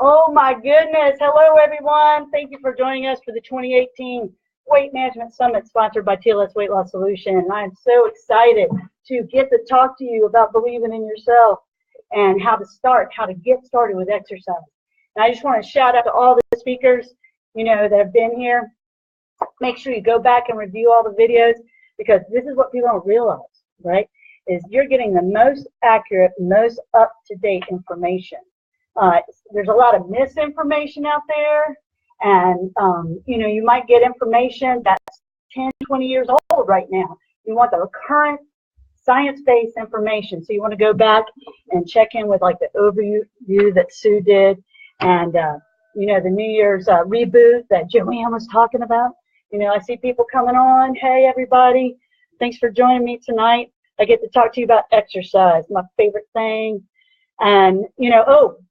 Oh my goodness. Hello everyone. Thank you for joining us for the 2018 Weight Management Summit sponsored by TLS Weight Loss Solution. I'm so excited to get to talk to you about believing in yourself and how to get started with exercise. And I just want to shout out to all the speakers, that have been here. Make sure you go back and review all the videos, because this is what people don't realize, right? Is you're getting the most accurate, most up-to-date information. There's a lot of misinformation out there, and you might get information that's 10, 20 years old right now. You want the current science-based information, so you want to go back and check in with like the overview that Sue did, and the New Year's reboot that Joanne was talking about. I see people coming on. Hey everybody, thanks for joining me tonight. I get to talk to you about exercise, my favorite thing. And,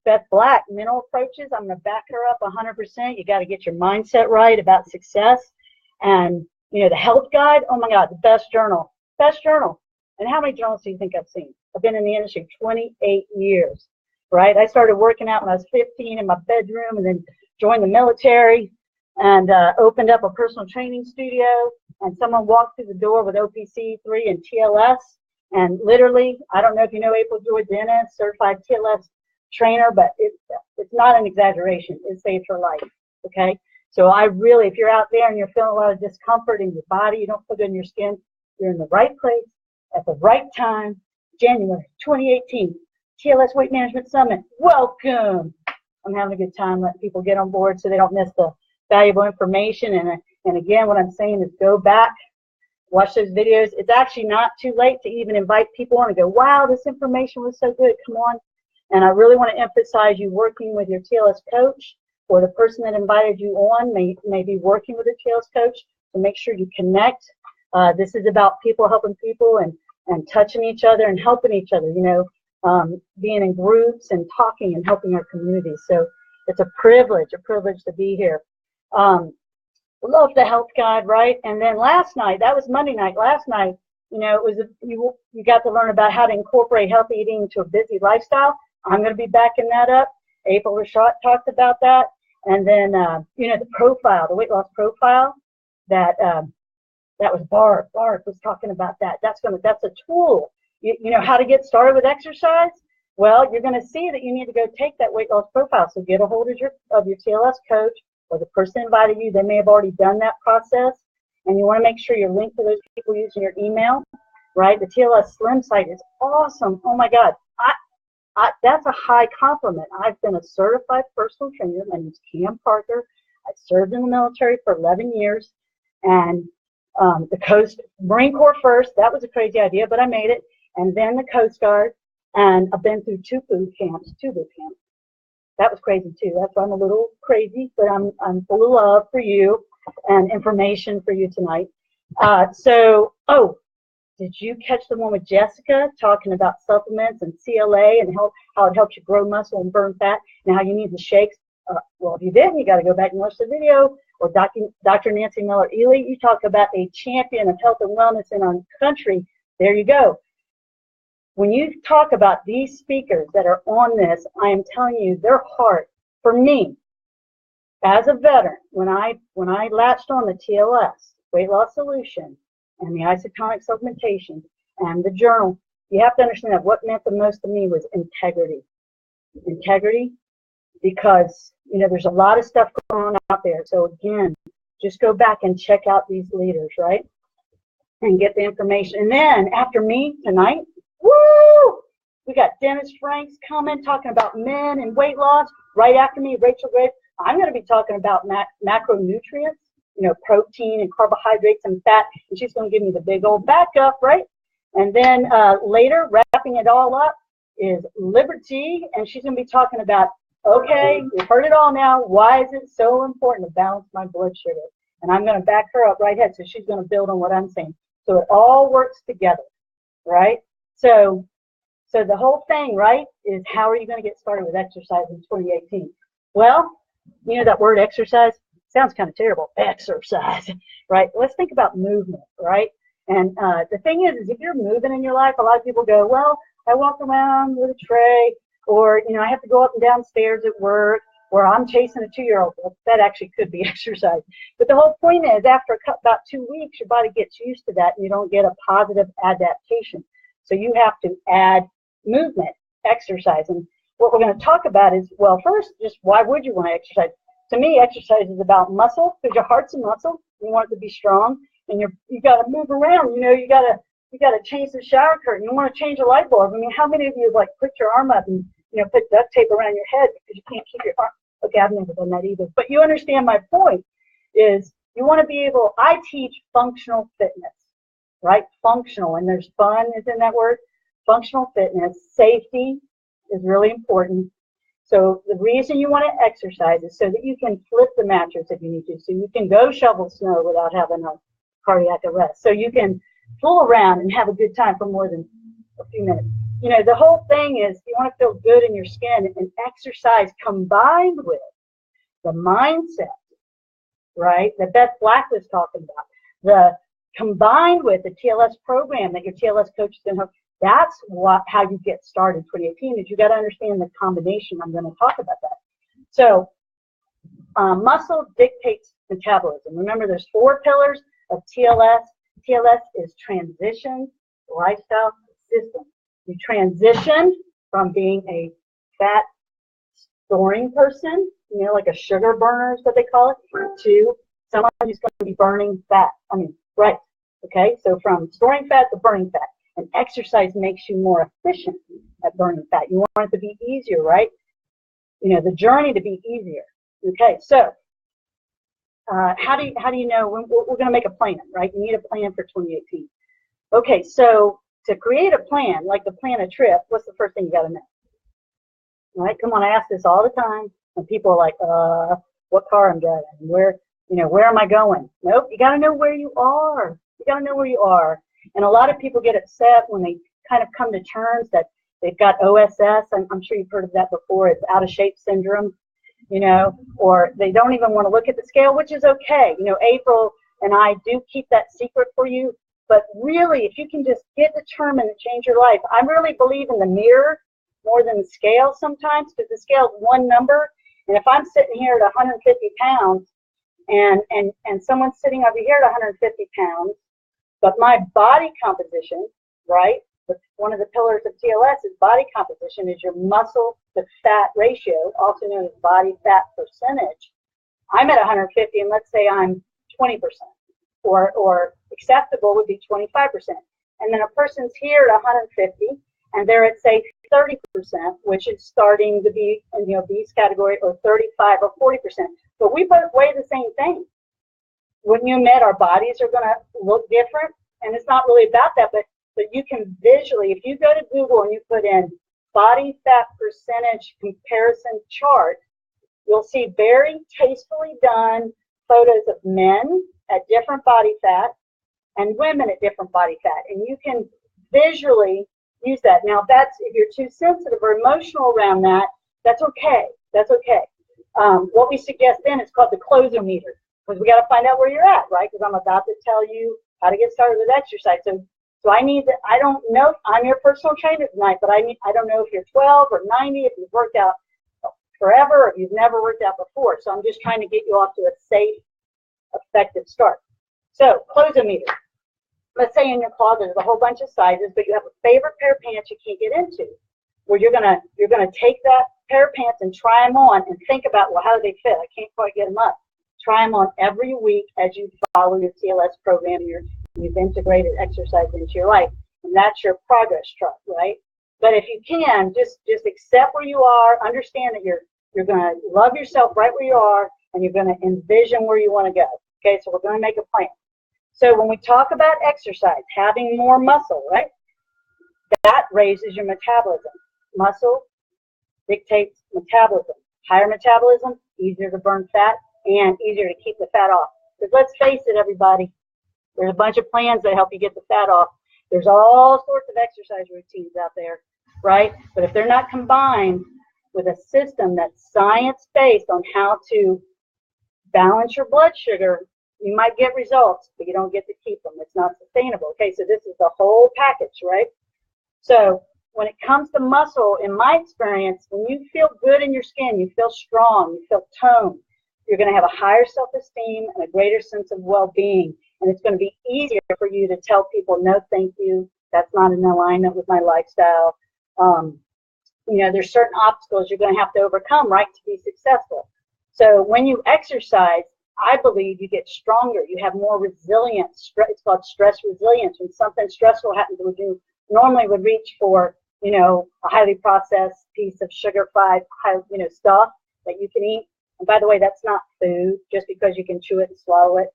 Beth Black, mental approaches, I'm going to back her up 100%. You got to get your mindset right about success. And, the health guide, oh my God, the best journal. And how many journals do you think I've seen? I've been in the industry 28 years, right? I started working out when I was 15 in my bedroom, and then joined the military and opened up a personal training studio. And someone walked through the door with OPC3 and TLS. And literally, I don't know if you know April Joy Dennis, certified TLS trainer, but it's not an exaggeration. It saved her life, okay? So if you're out there and you're feeling a lot of discomfort in your body, you don't feel good in your skin, you're in the right place at the right time. January 2018, TLS Weight Management Summit. Welcome. I'm having a good time letting people get on board so they don't miss the valuable information. And again, what I'm saying is go back, watch those videos. It's actually not too late to even invite people on and go, wow, this information was so good, come on. And I really want to emphasize you working with your TLS coach, or the person that invited you on may be working with a TLS coach, to make sure you connect. This is about people helping people and touching each other and helping each other, being in groups and talking and helping our community. So it's a privilege to be here. Love the health guide, right? And then last night, that was Monday night. Last night, it was you got to learn about how to incorporate healthy eating into a busy lifestyle. I'm going to be backing that up. April Rashad talked about that, and then the profile, the weight loss profile, that was Barb. Barb was talking about that. That's a tool. How to get started with exercise. Well, you're going to see that you need to go take that weight loss profile. So get a hold of your TLS coach, or the person invited you. They may have already done that process, and you want to make sure you're linked to those people using your email, right? The TLS Slim site is awesome. Oh my God, that's a high compliment. I've been a certified personal trainer. My name's Cam Parker. I served in the military for 11 years, and the Coast Marine Corps first. That was a crazy idea, but I made it. And then the Coast Guard, and I've been through two boot camps. That was crazy too. That's why I'm a little crazy, but I'm full of love for you and information for you tonight. Did you catch the one with Jessica talking about supplements and CLA and how it helps you grow muscle and burn fat, and how you need the shakes? Well, if you didn't, you got to go back and watch the video. Or Dr. Nancy Miller-Ely, you talk about a champion of health and wellness in our country. There you go. When you talk about these speakers that are on this, I am telling you, their heart, for me, as a veteran, when I latched on the TLS, Weight Loss Solution, and the isotonic supplementation, and the journal, you have to understand that what meant the most to me was integrity. Integrity, because, there's a lot of stuff going on out there. So again, just go back and check out these leaders, right? And get the information. And then after me tonight, woo! We got Dennis Franks coming, talking about men and weight loss. Right after me, Rachel Graves. I'm going to be talking about macronutrients, protein and carbohydrates and fat. And she's going to give me the big old backup, right? And then later, wrapping it all up, is Liberty. And she's going to be talking about, okay, you've heard it all now. Why is it so important to balance my blood sugar? And I'm going to back her up right ahead. So she's going to build on what I'm saying. So it all works together, right? So the whole thing, right, is how are you going to get started with exercise in 2018? Well, that word exercise sounds kind of terrible. Exercise, right? Let's think about movement, right? And the thing is if you're moving in your life, a lot of people go, well, I walk around with a tray, or, I have to go up and down stairs at work, where I'm chasing a 2-year-old. Well, that actually could be exercise. But the whole point is after about 2 weeks, your body gets used to that and you don't get a positive adaptation. So you have to add movement, exercise. And what we're going to talk about is, well, first, just why would you want to exercise? To me, exercise is about muscle, because your heart's a muscle. You want it to be strong, and you got to move around. You know, you got to change the shower curtain. You want to change a light bulb. I mean, how many of you like put your arm up and put duct tape around your head because you can't keep your arm? Okay, I've never done that either. But you understand my point is you want to be able. I teach functional fitness, right? Functional, and there's fun is in that word. Functional fitness, safety is really important. So the reason you want to exercise is so that you can flip the mattress if you need to. So you can go shovel snow without having a cardiac arrest. So you can fool around and have a good time for more than a few minutes. You know, the whole thing is you want to feel good in your skin, and exercise combined with the mindset, right, that Beth Black was talking about, combined with the TLS program that your TLS coach is going to help. That's how you get started in 2018, is you got to understand the combination. I'm going to talk about that. So muscle dictates metabolism. Remember, there's 4 pillars of TLS. TLS is transition, lifestyle, system. You transition from being a fat storing person, like a sugar burner is what they call it, to someone who's going to be burning fat. Right. Okay, so from storing fat to burning fat. And exercise makes you more efficient at burning fat. You want it to be easier, right? The journey to be easier. Okay, so how do you know? We're going to make a plan, right? You need a plan for 2018. Okay, so to create a plan, like to plan a trip, what's the first thing you got to know? All right, come on, I ask this all the time, and people are like, what car I'm driving? Where am I going? Nope, you got to know where you are. You got to know where you are. And a lot of people get upset when they kind of come to terms that they've got OSS. I'm sure you've heard of that before. It's out of shape syndrome, or they don't even want to look at the scale, which is okay. April and I do keep that secret for you. But really, if you can just get determined to change your life, I really believe in the mirror more than the scale sometimes, because the scale is one number. And if I'm sitting here at 150 pounds and someone's sitting over here at 150 pounds, but my body composition, right, one of the pillars of TLS is body composition, is your muscle to fat ratio, also known as body fat percentage. I'm at 150, and let's say I'm 20%, or acceptable would be 25%. And then a person's here at 150, and they're at, say, 30%, which is starting to be in the obese category, or 35 or 40%. But we both weigh the same thing. Wouldn't you admit our bodies are going to look different? And it's not really about that, but you can visually, if you go to Google and you put in body fat percentage comparison chart, you'll see very tastefully done photos of men at different body fat and women at different body fat. And you can visually use that. Now, if you're too sensitive or emotional around that, that's okay. That's okay. What we suggest then is called the closer-meter, because we got to find out where you're at, right? Because I'm about to tell you how to get started with exercise. So I don't know, I'm your personal trainer tonight, but I don't know if you're 12 or 90, if you've worked out forever, or if you've never worked out before. So I'm just trying to get you off to a safe, effective start. So, closer-meter. Let's say in your closet there's a whole bunch of sizes, but you have a favorite pair of pants you can't get into. Well, you're gonna take that pair of pants and try them on and think about, well, how do they fit? I can't quite get them up. Try them on every week as you follow your TLS program. You've integrated exercise into your life, and that's your progress chart, right? But if you can, just accept where you are, understand that you're going to love yourself right where you are, and you're going to envision where you want to go. Okay, so we're going to make a plan. So when we talk about exercise, having more muscle, right, that raises your metabolism. Muscle dictates metabolism. Higher metabolism, easier to burn fat, and easier to keep the fat off. Because let's face it, everybody, there's a bunch of plans that help you get the fat off. There's all sorts of exercise routines out there, right? But if they're not combined with a system that's science-based on how to balance your blood sugar, you might get results, but you don't get to keep them. It's not sustainable. Okay, so this is the whole package, right? So when it comes to muscle, in my experience, when you feel good in your skin, you feel strong, you feel toned, you're going to have a higher self-esteem and a greater sense of well-being. And it's going to be easier for you to tell people, no, thank you. That's not in alignment with my lifestyle. You know, there's certain obstacles you're going to have to overcome, right, to be successful. So when you exercise, I believe you get stronger. You have more resilience. It's called stress resilience. When something stressful happens, you normally would reach for, you know, a highly processed piece of sugar-fried, you know, stuff that you can eat. And by the way, that's not food. Just because you can chew it and swallow it,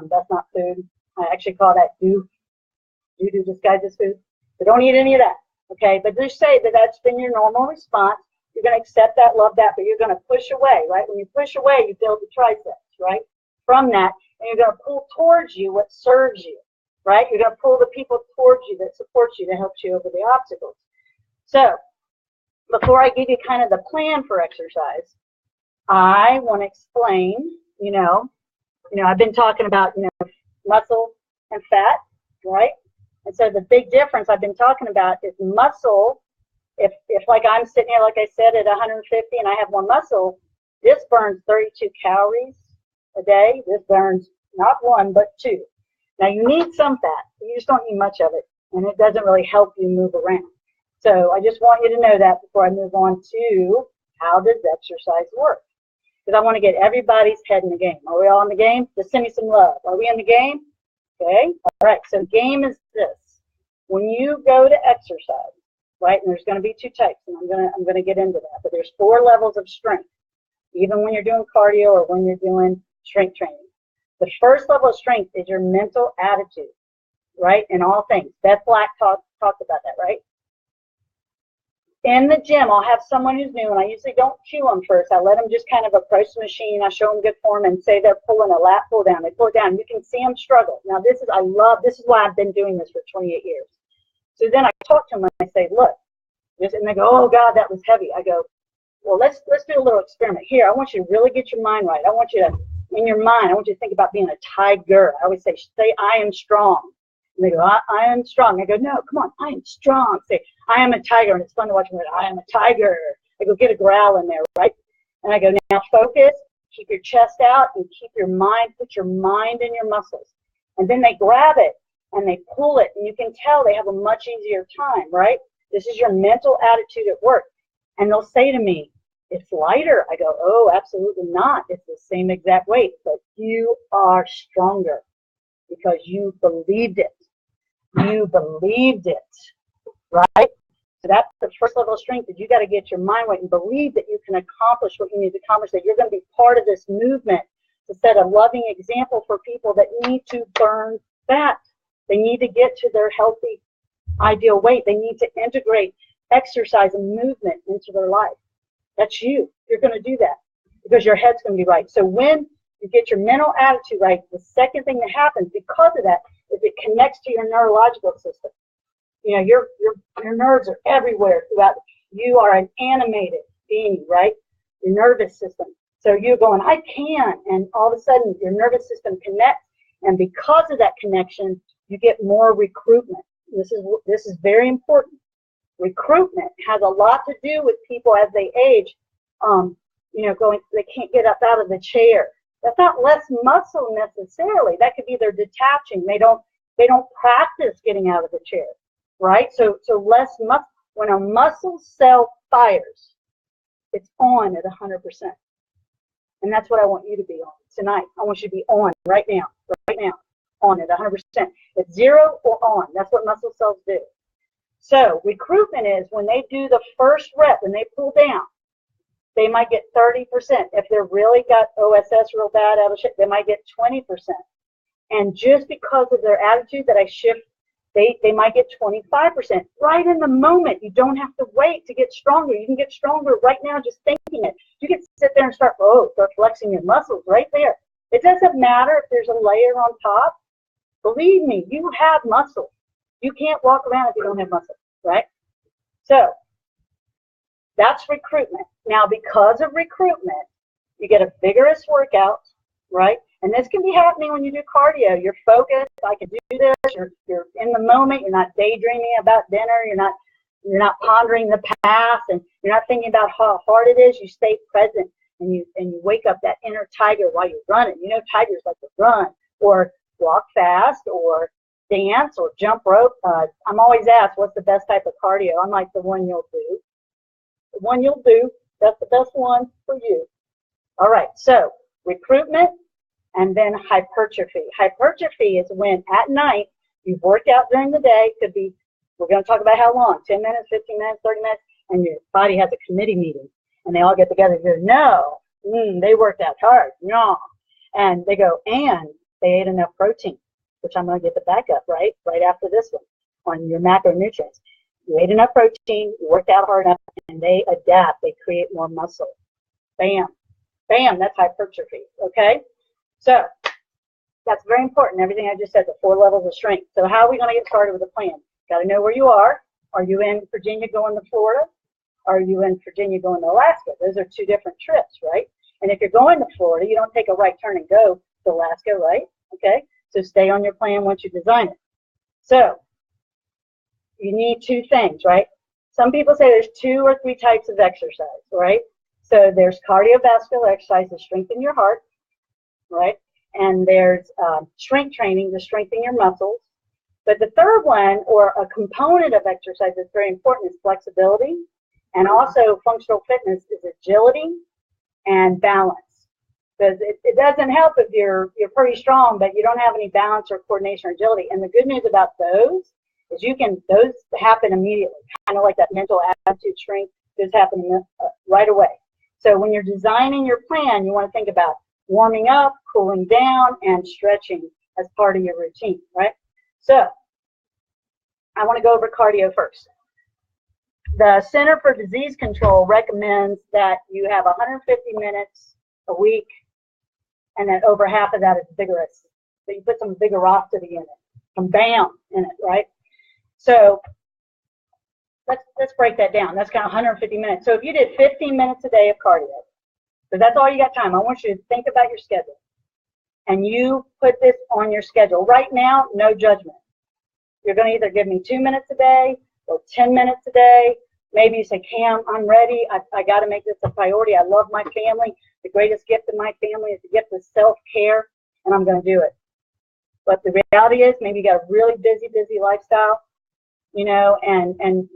that's not food. I actually call that doo disguised as food. So don't eat any of that, okay? But just say that that's been your normal response. You're going to accept that, love that, but you're going to push away, right? When you push away, you build the triceps, right? From that, and you're going to pull towards you what serves you, right? You're going to pull the people towards you that support you, that helps you over the obstacles. So before I give you kind of the plan for exercise, I want to explain, you know, I've been talking about, you know, muscle and fat, right? And so the big difference I've been talking about is muscle. If like I'm sitting here, like I said, at 150 and I have more muscle, this burns 32 calories a day. This burns not one, but two. Now you need some fat. You just don't need much of it. And it doesn't really help you move around. So I just want you to know that before I move on to how does exercise work. Because I want to get everybody's head in the game. Are we all in the game? Just send me some love. Are we in the game? Okay. All right. So game is this. When you go to exercise, right, and there's going to be two types, and I'm going to get into that. But there's 4 levels of strength, even when you're doing cardio or when you're doing strength training. The first level of strength is your mental attitude, right, in all things. Beth Black talked about that, right? In the gym, I'll have someone who's new, and I usually don't cue them first. I let them just kind of approach the machine. I show them good form and say they're pulling a lat pull down. They pull it down. You can see them struggle. Now, this is why I've been doing this for 28 years. So then I talk to them and I say, look, and they go, oh God, that was heavy. I go, well, let's do a little experiment here. I want you to really get your mind right. I want you to, in your mind, I want you to think about being a tiger. I always say, I am strong. And they go, I am strong. I go, no, come on, I am strong. Say, I am a tiger. And it's fun to watch them go, I am a tiger. I go, get a growl in there, right? And I go, now focus, keep your chest out, and keep your mind, put your mind in your muscles. And then they grab it, and they pull it, and you can tell they have a much easier time, right? This is your mental attitude at work. And they'll say to me, it's lighter. I go, oh, absolutely not. It's the same exact weight, but you are stronger because you believed it. You believed it, right? So that's the first level of strength, is you got to get your mind right and believe that you can accomplish what you need to accomplish, that you're going to be part of this movement to set a loving example for people that need to burn fat. They need to get to their healthy, ideal weight. They need to integrate exercise and movement into their life. That's you. You're going to do that because your head's going to be right. So when you get your mental attitude right, the second thing that happens because of that is it connects to your neurological system. You know, your nerves are everywhere throughout. You are an animated being, right? Your nervous system. So you're going, I can, and all of a sudden your nervous system connects, and because of that connection, you get more recruitment. This is very important. Recruitment has a lot to do with people as they age. You know, they can't get up out of the chair. That's not less muscle necessarily. That could be they're detaching. They don't practice getting out of the chair, right? So less muscle. When a muscle cell fires, it's on at 100%. And that's what I want you to be on tonight. I want you to be on right now, on at 100%. It's 0 or on. That's what muscle cells do. So recruitment is when they do the first rep, when they pull down, they might get 30%. If they're really got OSS real bad out of shape, they might get 20%. And just because of their attitude that I shift, they might get 25%. Right in the moment, you don't have to wait to get stronger. You can get stronger right now just thinking it. You can sit there and start flexing your muscles right there. It doesn't matter if there's a layer on top. Believe me, you have muscle. You can't walk around if you don't have muscle, right? So that's recruitment. Now, because of recruitment, you get a vigorous workout, right? And this can be happening when you do cardio. You're focused. I can do this. You're in the moment. You're not daydreaming about dinner. You're not, You're not pondering the past, and you're not thinking about how hard it is. You stay present, and you wake up that inner tiger while you're running. You know, tigers like to run or walk fast or dance or jump rope. I'm always asked, what's the best type of cardio? I'm like, the one you'll do. The one you'll do, that's the best one for you. All right, so recruitment and then hypertrophy. Hypertrophy is when at night you've worked out during the day. Could be, we're going to talk about how long, 10 minutes, 15 minutes, 30 minutes, and your body has a committee meeting. And they all get together and go, no, they worked out hard, no. And they go, and they ate enough protein, which I'm going to get the backup, right after this one, on your macronutrients. You ate enough protein, you worked out hard enough, and they adapt, they create more muscle. Bam. Bam, that's hypertrophy, okay? So that's very important, everything I just said, the 4 levels of strength. So how are we going to get started with a plan? Got to know where you are. Are you in Virginia going to Florida? Are you in Virginia going to Alaska? Those are 2 different trips, right? And if you're going to Florida, you don't take a right turn and go to Alaska, right? Okay? So stay on your plan once you design it. So you need 2 things, right? Some people say there's 2 or 3 types of exercise, right? So there's cardiovascular exercise to strengthen your heart, right? And there's strength training to strengthen your muscles. But the third one, or a component of exercise that's very important, is flexibility. And also functional fitness is agility and balance. Because it doesn't help if you're pretty strong, but you don't have any balance or coordination or agility. And the good news about those is those happen immediately. Kind of like that mental attitude strength, those happen right away. So when you're designing your plan, you want to think about warming up, cooling down, and stretching as part of your routine, right? So I want to go over cardio first. The Center for Disease Control recommends that you have 150 minutes a week, and then over half of that is vigorous. So you put some vigorosity in it, some BAM in it, right? So let's break that down. That's kind of 150 minutes. So if you did 15 minutes a day of cardio, so that's all you got time. I want you to think about your schedule. And you put this on your schedule. Right now, no judgment. You're going to either give me 2 minutes a day or 10 minutes a day. Maybe you say, Cam, I'm ready. I got to make this a priority. I love my family. The greatest gift of my family is the gift of self-care, and I'm going to do it. But the reality is, maybe you got a really busy lifestyle, you know, and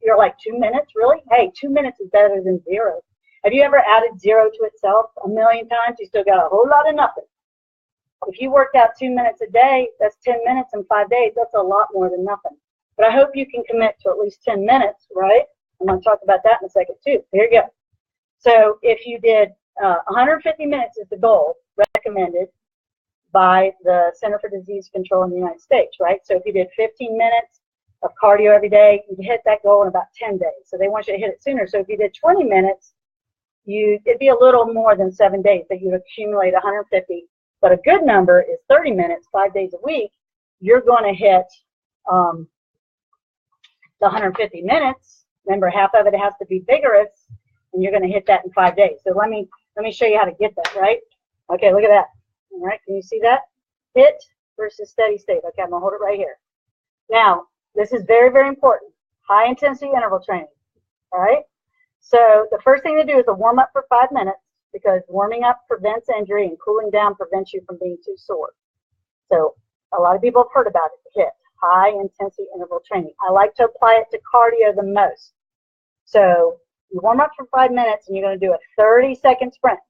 you're like 2 minutes, really? Hey, 2 minutes is better than 0. Have you ever added 0 to itself a million times? You still got a whole lot of nothing. If you worked out 2 minutes a day, that's 10 minutes in 5 days. That's a lot more than nothing. But I hope you can commit to at least 10 minutes, right? I'm going to talk about that in a second, too. Here you go. So if you did 150 minutes is the goal recommended by the Center for Disease Control in the United States, right? So if you did 15 minutes of cardio every day, you'd hit that goal in about 10 days. So they want you to hit it sooner. So if you did 20 minutes, it'd be a little more than 7 days that you'd accumulate 150. But a good number is 30 minutes, 5 days a week. You're going to hit the 150 minutes. Remember, half of it has to be vigorous, and you're going to hit that in 5 days. So let me show you how to get that, right? Okay, look at that. All right, can you see that? Hit versus steady state. Okay, I'm going to hold it right here. Now, this is very, very important. High intensity interval training. All right? So the first thing to do is to warm up for 5 minutes, because warming up prevents injury and cooling down prevents you from being too sore. So a lot of people have heard about it, HIIT, high intensity interval training. I like to apply it to cardio the most. So you warm up for 5 minutes and you're going to do a 30-second sprint,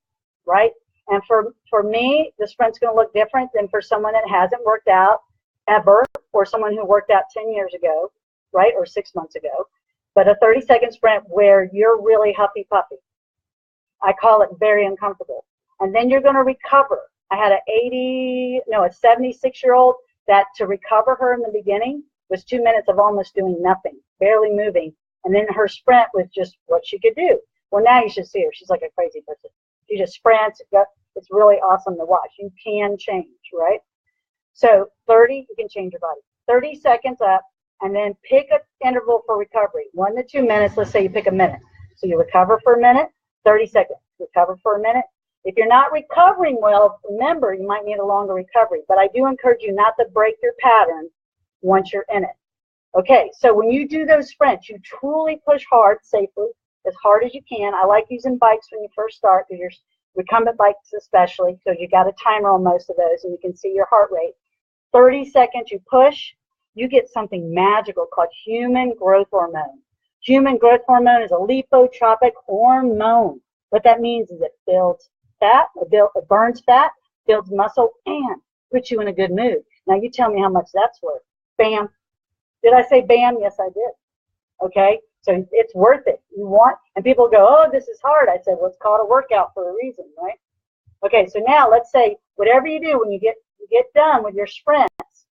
right? And for me, the sprint's going to look different than for someone that hasn't worked out ever, or someone who worked out 10 years ago, right, or 6 months ago. But a 30-second sprint where you're really huffy-puffy. I call it very uncomfortable. And then you're going to recover. I had a 76-year-old that to recover her in the beginning was 2 minutes of almost doing nothing, barely moving. And then her sprint was just what she could do. Well, now you should see her. She's like a crazy person. She just sprints. It's really awesome to watch. You can change, right? So 30, you can change your body. 30 seconds up, and then pick an interval for recovery. 1 to 2 minutes. Let's say you pick a minute. So you recover for a minute, 30 seconds. Recover for a minute. If you're not recovering well, remember, you might need a longer recovery. But I do encourage you not to break your pattern once you're in it. Okay, so when you do those sprints, you truly push hard safely, as hard as you can. I like using bikes when you first start, because you're recumbent bikes especially, so you got a timer on most of those, and you can see your heart rate. 30 seconds, you push, you get something magical called human growth hormone. Human growth hormone is a lipotropic hormone. What that means is it builds fat, it burns fat, builds muscle, and puts you in a good mood. Now you tell me how much that's worth. Bam. Did I say bam? Yes, I did. Okay, so it's worth it. You want, and people go, oh, this is hard. I said, well, it's called a workout for a reason, right? Okay, so now let's say whatever you do when you get done with your sprints,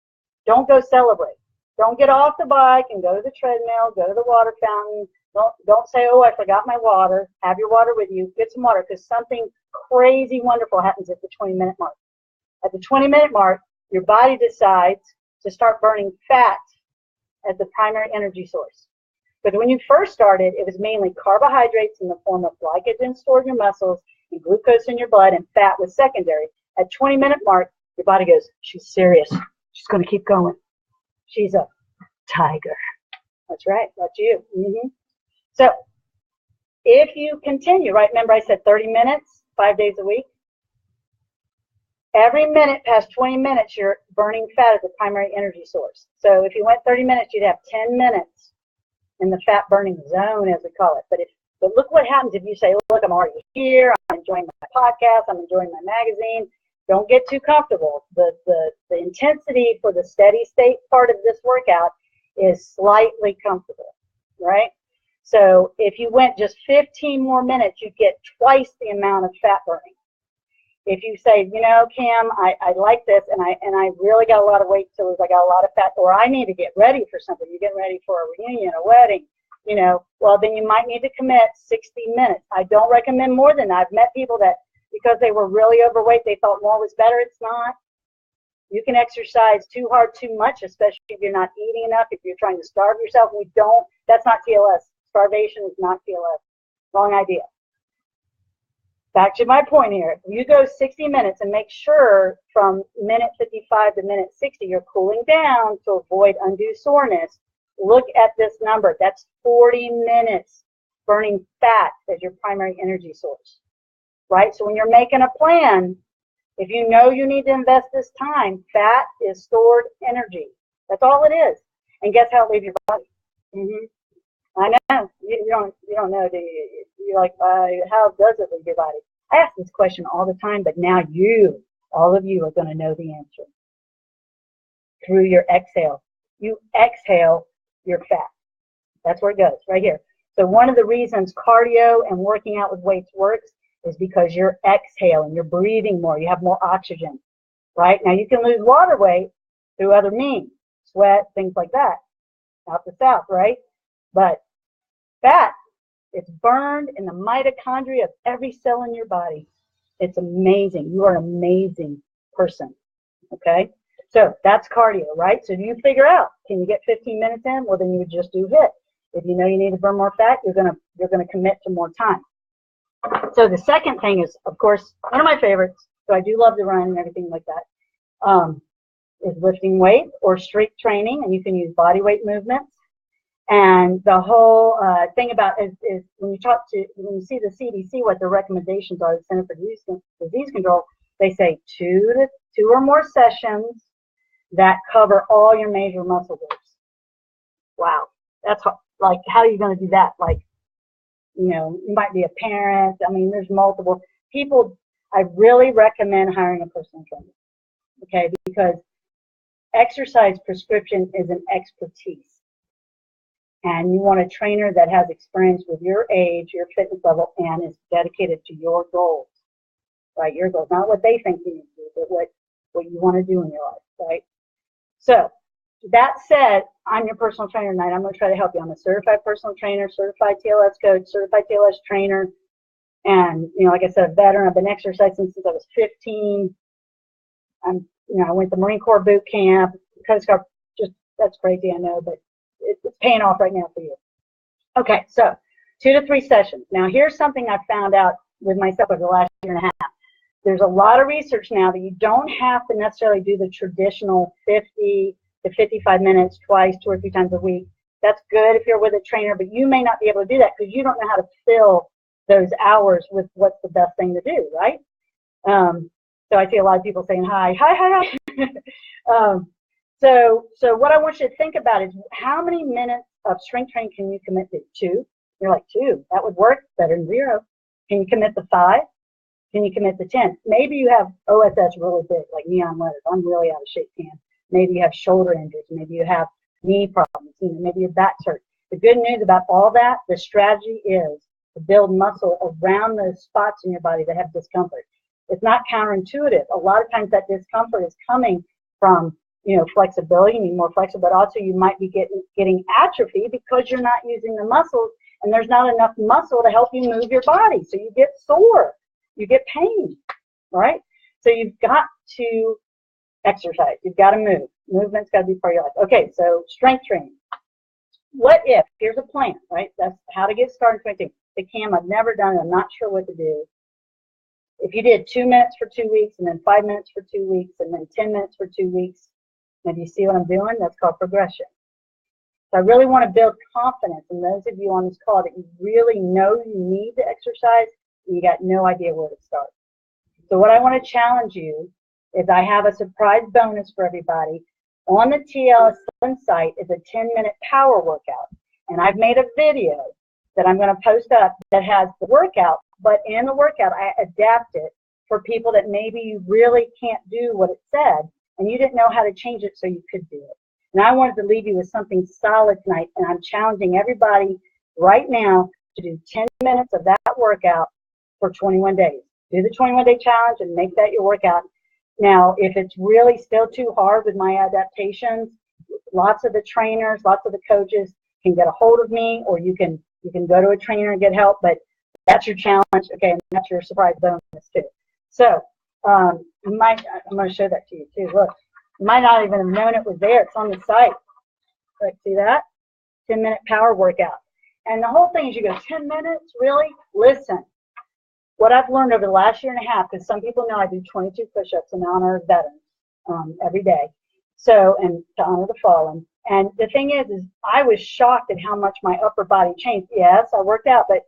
don't go celebrate. Don't get off the bike and go to the treadmill, go to the water fountain. Don't say, oh, I forgot my water. Have your water with you. Get some water, because something crazy wonderful happens at the 20-minute mark. At the 20-minute mark, your body decides to start burning fat as the primary energy source. But when you first started, it was mainly carbohydrates in the form of glycogen stored in your muscles and glucose in your blood, and fat was secondary. At 20-minute mark, your body goes, she's serious. She's going to keep going. She's a tiger. That's right. That's you. So if you continue, right, remember I said 30 minutes, 5 days a week? Every minute past 20 minutes, you're burning fat as the primary energy source. So if you went 30 minutes, you'd have 10 minutes in the fat burning zone, as we call it. But look what happens if you say, look, I'm already here. I'm enjoying my podcast. I'm enjoying my magazine. Don't get too comfortable. The intensity for the steady state part of this workout is slightly comfortable, right? So if you went just 15 more minutes, you'd get twice the amount of fat burning. If you say, you know, Kim, I like this, and I really got a lot of weight to lose, I got a lot of fat, or I need to get ready for something. You're getting ready for a reunion, a wedding, you know, well, then you might need to commit 60 minutes. I don't recommend more than that. I've met people that, because they were really overweight, they thought more was better. It's not. You can exercise too hard, too much, especially if you're not eating enough, if you're trying to starve yourself. That's not TLS. Starvation is not TLS. Wrong idea. Back to my point here. You go 60 minutes and make sure from minute 55 to minute 60, you're cooling down to avoid undue soreness. Look at this number. That's 40 minutes burning fat as your primary energy source, right? So when you're making a plan, if you know you need to invest this time, fat is stored energy. That's all it is. And guess how it leaves your body? I know. You don't know, do you? You're like, how does it leave your body? I ask this question all the time, but now all of you are going to know the answer. Through your exhale. You exhale your fat. That's where it goes, right here. So one of the reasons cardio and working out with weights works is because you're exhaling, you're breathing more, you have more oxygen, right? Now you can lose water weight through other means, sweat, things like that, out to south, right? But fat, it's burned in the mitochondria of every cell in your body. It's amazing. You are an amazing person, okay? So that's cardio, right? So you figure out, can you get 15 minutes in? Well, then you would just do HIIT. If you know you need to burn more fat, you're gonna commit to more time. So the second thing is, of course, one of my favorites, so I do love to run and everything like that, is lifting weight or strength training, and you can use body weight movements. And the whole thing about is when you see the CDC, what their recommendations are, the Center for Disease Control, they say two or more sessions that cover all your major muscle groups. Wow, that's hard. Like, how are you going to do that? Like, you know, you might be a parent. I mean, there's multiple people. I really recommend hiring a personal trainer, okay? Because exercise prescription is an expertise. And you want a trainer that has experience with your age, your fitness level, and is dedicated to your goals, right? Your goals, not what they think you need to do, but what you want to do in your life, right? So that said, I'm your personal trainer tonight. I'm going to try to help you. I'm a certified personal trainer, certified TLS coach, certified TLS trainer, and, you know, like I said, a veteran. I've been exercising since I was 15. I went to Marine Corps boot camp, Coast Guard. Just, that's crazy, I know, but it's paying off right now for you. Okay, so 2 to 3 sessions. Now, here's something I found out with myself over the last year and a half. There's a lot of research now that you don't have to necessarily do the traditional 50, to 55 minutes twice, 2 or 3 times a week. That's good if you're with a trainer, but you may not be able to do that because you don't know how to fill those hours with what's the best thing to do, right? So I see a lot of people saying hi. So what I want you to think about is how many minutes of strength training can you commit to? 2? You're like, 2, that would work better than 0. Can you commit to 5? Can you commit to 10? Maybe you have OSS really big, like neon letters. I'm really out of shape, Pam. Maybe you have shoulder injuries. Maybe you have knee problems. Maybe your back's hurt. The good news about all that, the strategy is to build muscle around those spots in your body that have discomfort. It's not counterintuitive. A lot of times that discomfort is coming from, flexibility. You need more flexible, but also you might be getting atrophy because you're not using the muscles, and there's not enough muscle to help you move your body. So you get sore, you get pain, right? So you've got to exercise. You've got to move. Movement's got to be part of your life. Okay, so strength training. What if, here's a plan, right? That's how to get started in 2018. The Cam, I've never done it. I'm not sure what to do. If you did 2 minutes for 2 weeks, and then 5 minutes for 2 weeks, and then 10 minutes for 2 weeks, and you see what I'm doing? That's called progression. So I really want to build confidence in those of you on this call that you really know you need to exercise, and you got no idea where to start. So what I want to challenge you is I have a surprise bonus for everybody. On the TLS site is a 10-minute power workout, and I've made a video that I'm going to post up that has the workout, but in the workout I adapt it for people that maybe you really can't do what it said, and you didn't know how to change it so you could do it. And I wanted to leave you with something solid tonight, and I'm challenging everybody right now to do 10 minutes of that workout for 21 days. Do the 21-day challenge and make that your workout. Now, if it's really still too hard with my adaptations, lots of the trainers, lots of the coaches can get a hold of me, or you can go to a trainer and get help, but that's your challenge, okay, and that's your surprise bonus too. So, I'm going to show that to you too. Look, you might not even have known it was there. It's on the site. Like, see that? 10-minute power workout. And the whole thing is you go 10 minutes, really? Listen. What I've learned over the last year and a half, because some people know I do 22 push-ups in honor of veterans every day, so, and to honor the fallen. And the thing is I was shocked at how much my upper body changed. Yes, I worked out, but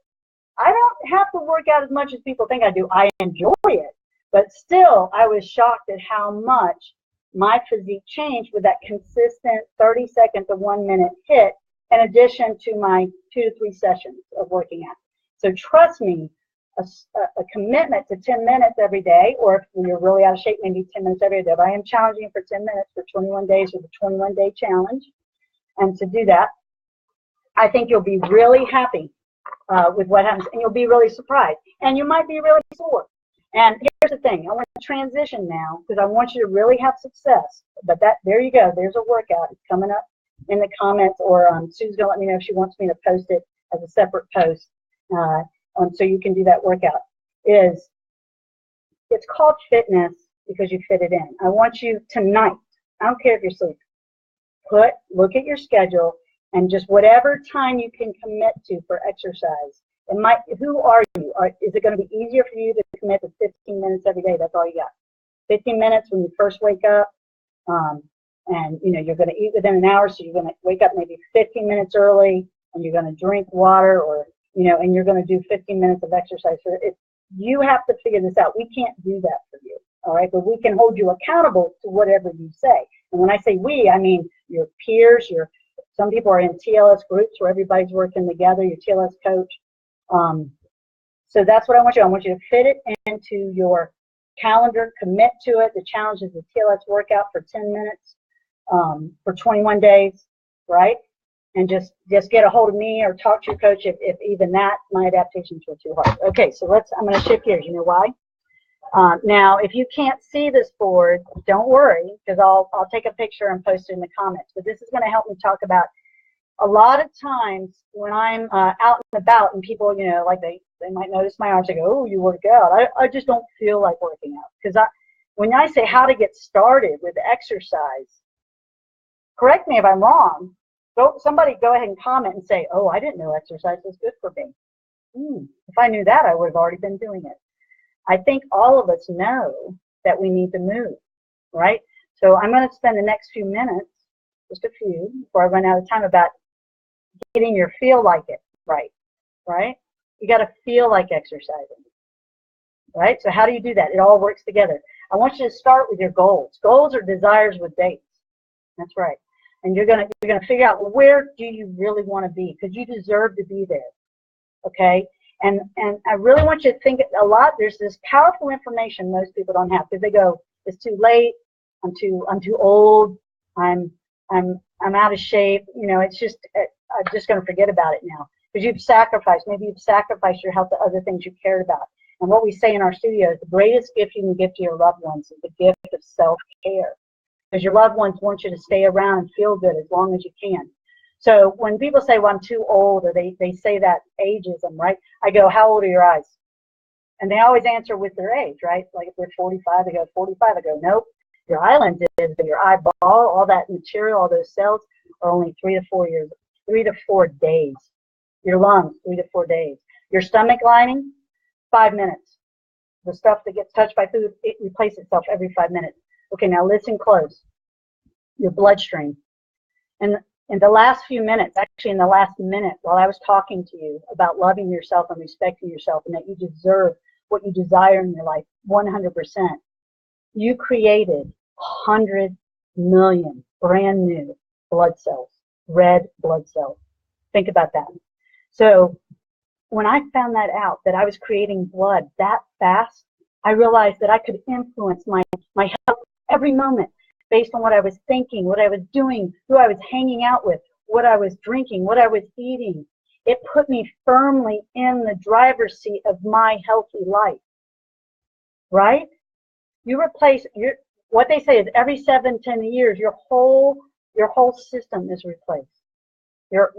I don't have to work out as much as people think I do. I enjoy it, but still I was shocked at how much my physique changed with that consistent 30-second to 1-minute hit in addition to my 2 to 3 sessions of working out. So trust me, a commitment to 10 minutes every day, or if you're really out of shape, maybe 10 minutes every day. But I am challenging you for 10 minutes for 21 days with a 21-day challenge. And to do that, I think you'll be really happy with what happens, and you'll be really surprised. And you might be really sore. And here's the thing. I want to transition now because I want you to really have success. But there you go. There's a workout. It's coming up in the comments, or Sue's going to let me know if she wants me to post it as a separate post. So you can do that workout. It's called fitness because you fit it in. I want you tonight, I don't care if you're sleeping, look at your schedule and just whatever time you can commit to for exercise. Who are you? Is it going to be easier for you to commit to 15 minutes every day? That's all you got. 15 minutes when you first wake up, and you're going to eat within an hour, so you're going to wake up maybe 15 minutes early, and you're going to drink water, or and you're going to do 15 minutes of exercise. You have to figure this out. We can't do that for you, all right? But we can hold you accountable to whatever you say. And when I say we, I mean your peers. Some people are in TLS groups where everybody's working together. Your TLS coach. So that's what I want you. I want you to fit it into your calendar, commit to it. The challenge is the TLS workout for 10 minutes for 21 days, right? And just get a hold of me or talk to your coach if even that, my adaptations were too hard. Okay, so I'm going to shift gears. You know why? Now, if you can't see this board, don't worry, because I'll take a picture and post it in the comments. But this is going to help me talk about a lot of times when I'm out and about and people, like they might notice my arms, they go, oh, you work out. I just don't feel like working out. Because when I say how to get started with exercise, correct me if I'm wrong, somebody go ahead and comment and say, oh, I didn't know exercise was good for me. If I knew that, I would have already been doing it. I think all of us know that we need to move, right? So I'm going to spend the next few minutes just a few before I run out of time, about getting your feel like it right, right? You got to feel like exercising, right? So how do you do that? It all works together. I want you to start with your goals. Goals are desires with dates. That's right. And you're gonna figure out, well, where do you really want to be? Because you deserve to be there. Okay? And I really want you to think a lot. There's this powerful information most people don't have, because they go, it's too late, I'm too old, I'm out of shape, you know, it's just, I'm just gonna forget about it now. Because maybe you've sacrificed your health to other things you cared about. And what we say in our studio is the greatest gift you can give to your loved ones is the gift of self-care. Because your loved ones want you to stay around and feel good as long as you can. So when people say, well, I'm too old, or they say that ageism, right? I go, how old are your eyes? And they always answer with their age, right? Like if they're 45, they go 45. I go, nope, your eye lens is, but your eyeball, all that material, all those cells are only 3 to 4 days. Your lungs, 3 to 4 days. Your stomach lining, 5 minutes. The stuff that gets touched by food, it replaces itself every 5 minutes. Okay, now listen close. Your bloodstream. And in the last few minutes, actually in the last minute, while I was talking to you about loving yourself and respecting yourself and that you deserve what you desire in your life 100%, you created 100 million brand new blood cells, red blood cells. Think about that. So when I found that out, that I was creating blood that fast, I realized that I could influence my health every moment based on what I was thinking, what I was doing, who I was hanging out with, what I was drinking, what I was eating. It put me firmly in the driver's seat of my healthy life, right? You replace what they say is every 7-10 years, your whole system is replaced.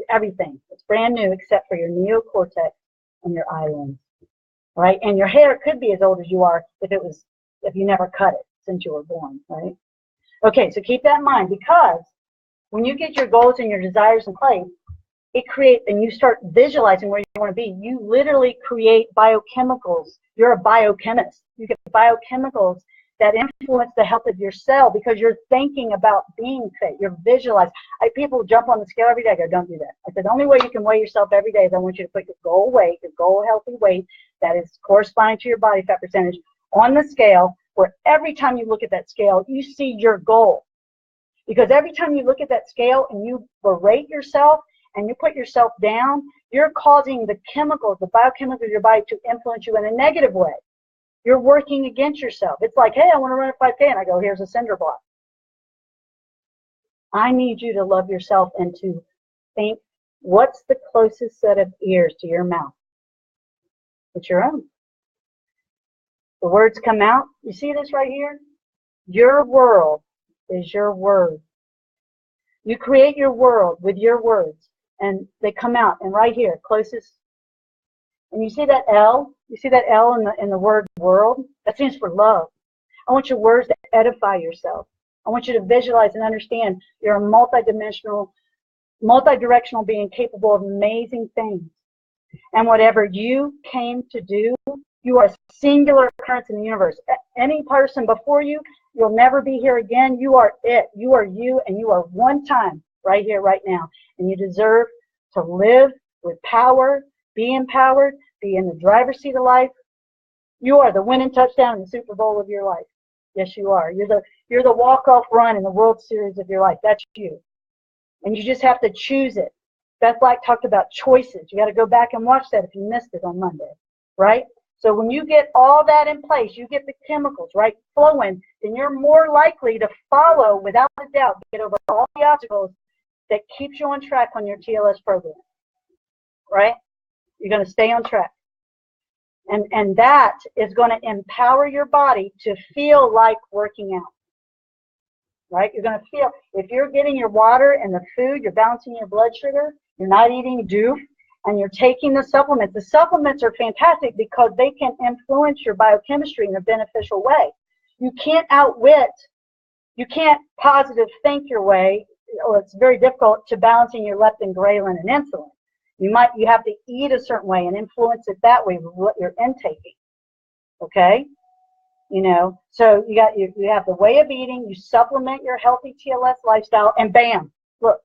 Everything. It's brand new except for your neocortex and your eye lens, right? And your hair could be as old as you are if you never cut it since you were born, right? Okay, so keep that in mind, because when you get your goals and your desires in place, it creates, and you start visualizing where you want to be, you literally create biochemicals. You're a biochemist. You get biochemicals that influence the health of your cell because you're thinking about being fit. You're visualizing. People jump on the scale every day. I go, don't do that. I said, the only way you can weigh yourself every day is I want you to put your goal weight, your goal healthy weight that is corresponding to your body fat percentage on the scale, where every time you look at that scale, you see your goal. Because every time you look at that scale and you berate yourself and you put yourself down, you're causing the chemicals, the biochemicals of your body to influence you in a negative way. You're working against yourself. It's like, hey, I want to run a 5K, and I go, here's a cinder block. I need you to love yourself and to think, what's the closest set of ears to your mouth? It's your own. The words come out. You see this right here? Your world is your word. You create your world with your words, and they come out. And right here, closest. And you see that L? You see that L in the word world? That stands for love. I want your words to edify yourself. I want you to visualize and understand you're a multidimensional, multi-directional being capable of amazing things. And whatever you came to do, you are a singular occurrence in the universe. Any person before you, you'll never be here again. You are it. You are you, and you are one time right here, right now. And you deserve to live with power, be empowered, be in the driver's seat of life. You are the winning touchdown in the Super Bowl of your life. Yes, you are. You're the walk-off run in the World Series of your life. That's you. And you just have to choose it. Beth Black talked about choices. You got to go back and watch that if you missed it on Monday, right? So when you get all that in place, you get the chemicals, right, flowing, then you're more likely to follow, without a doubt, get over all the obstacles that keeps you on track on your TLS program, right? You're going to stay on track. And that is going to empower your body to feel like working out, right? You're going to feel, if you're getting your water and the food, you're balancing your blood sugar, you're not eating doof, and you're taking the supplements. The supplements are fantastic because they can influence your biochemistry in a beneficial way. You can't positive think your way, or it's very difficult, to balancing your leptin, ghrelin, and insulin. You have to eat a certain way and influence it that way with what you're intaking. Okay? You know, so you have the way of eating, you supplement your healthy TLS lifestyle, and bam, Look,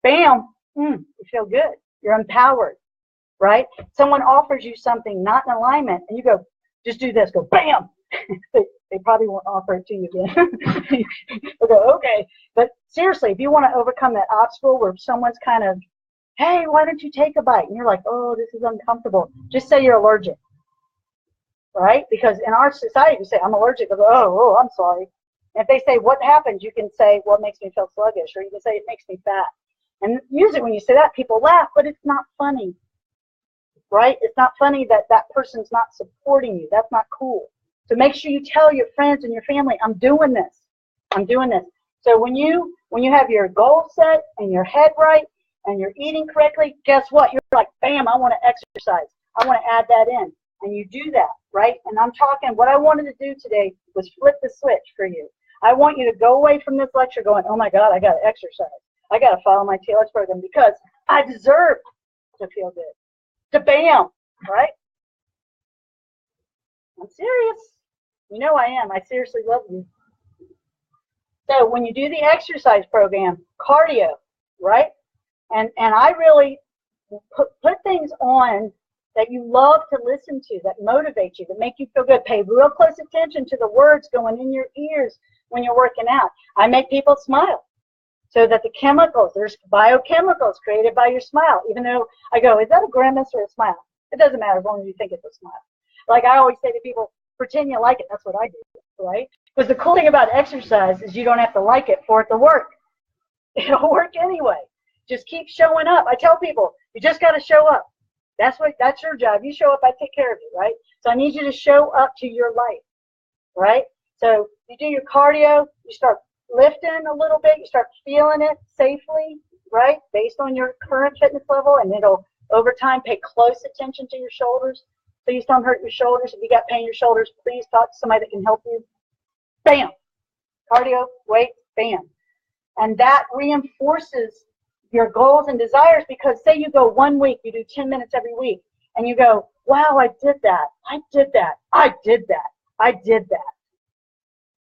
bam, you feel good. You're empowered, right? Someone offers you something not in alignment, and you go, just do this, go bam. They probably won't offer it to you again. They'll go, okay. But seriously, if you want to overcome that obstacle where someone's kind of, hey, why don't you take a bite? And you're like, oh, this is uncomfortable. Just say you're allergic, right? Because in our society, you say, I'm allergic. They go, oh, I'm sorry. And if they say, what happens? You can say, well, it makes me feel sluggish. Or you can say, it makes me fat. And usually when you say that, people laugh, but it's not funny, right? It's not funny that that person's not supporting you. That's not cool. So make sure you tell your friends and your family, I'm doing this. I'm doing this. So when you have your goal set and your head right and you're eating correctly, guess what? You're like, bam, I want to exercise. I want to add that in. And you do that, right? And I'm talking, what I wanted to do today was flip the switch for you. I want you to go away from this lecture going, oh my God, I got to exercise. I got to follow my TLS program because I deserve to feel good. To bam, right? I'm serious. You know I am. I seriously love you. So when you do the exercise program, cardio, right? And I really put things on that you love to listen to, that motivate you, that make you feel good. Pay real close attention to the words going in your ears when you're working out. I make people smile so that the chemicals, there's biochemicals created by your smile. Even though I go, is that a grimace or a smile? It doesn't matter as long as you think it's a smile. Like I always say to people, pretend you like it. That's what I do, right? Because the cool thing about exercise is you don't have to like it for it to work. It'll work anyway. Just keep showing up. I tell people, you just got to show up. That's your job. You show up, I take care of you, right? So I need you to show up to your life, right? So you do your cardio, you start lifting a little bit, you start feeling it safely, right? Based on your current fitness level, and it'll over time pay close attention to your shoulders. Please don't hurt your shoulders. If you got pain in your shoulders, please talk to somebody that can help you. Bam. Cardio, weight, bam. And that reinforces your goals and desires because say you go 1 week, you do 10 minutes every week, and you go, wow, I did that. I did that. I did that. I did that.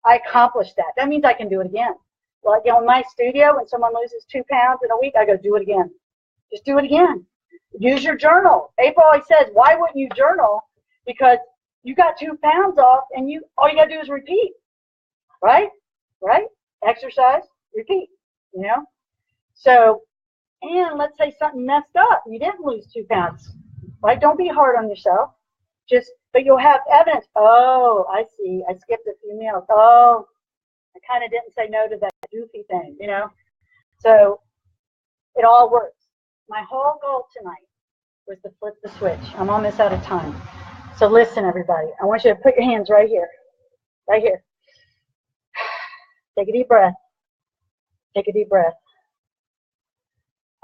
I accomplished that. That means I can do it again. Like in my studio, when someone loses 2 pounds in a week, I go, do it again. Just do it again. Use your journal. April always says, why wouldn't you journal? Because you got 2 pounds off and all you got to do is repeat. Right? Right? Exercise, repeat. You know? So, and let's say something messed up. You didn't lose 2 pounds. Right? Don't be hard on yourself. But you'll have evidence. Oh, I see. I skipped a few meals. Oh, I kind of didn't say no to that goofy thing, you know? So it all works. My whole goal tonight was to flip the switch. I'm almost out of time. So listen, everybody. I want you to put your hands right here. Right here. Take a deep breath. Take a deep breath.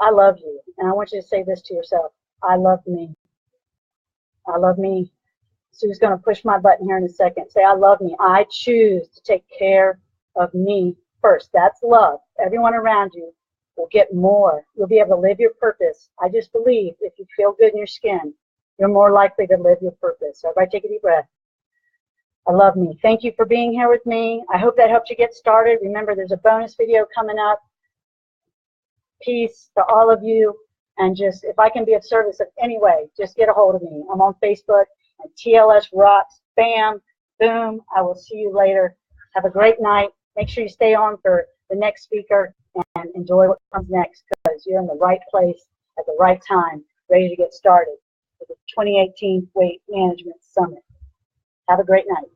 I love you. And I want you to say this to yourself. I love me. I love me. Sue's going to push my button here in a second. Say, I love me. I choose to take care of me first. That's love. Everyone around you will get more. You'll be able to live your purpose. I just believe if you feel good in your skin, you're more likely to live your purpose. So everybody take a deep breath. I love me. Thank you for being here with me. I hope that helped you get started. Remember, there's a bonus video coming up. Peace to all of you. And just, if I can be of service in any way, just get a hold of me. I'm on Facebook at TLS Rocks. Bam, boom. I will see you later. Have a great night. Make sure you stay on for the next speaker and enjoy what comes next because you're in the right place at the right time, ready to get started with the 2018 Weight Management Summit. Have a great night.